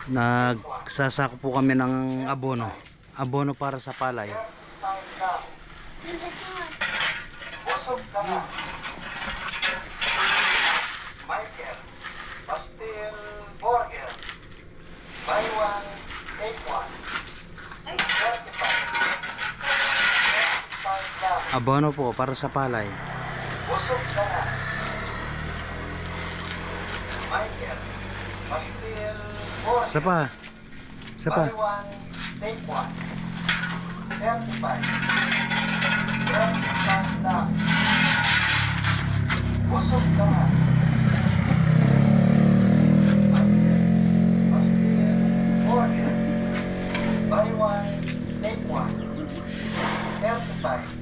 Nagsasako po kami ng abono. Abono para sa palay. Busog ka na. Michael, Pastil Burger. Buy one, take one. 35. 35 lang. Abono po para sa palay. Busog ka na. Michael, Pastil Burger. Isa pa. Isa pa. Buy one, take one. 35. 35 lang. Busog ka na. Pastil Burger. Buy one, take one. 35.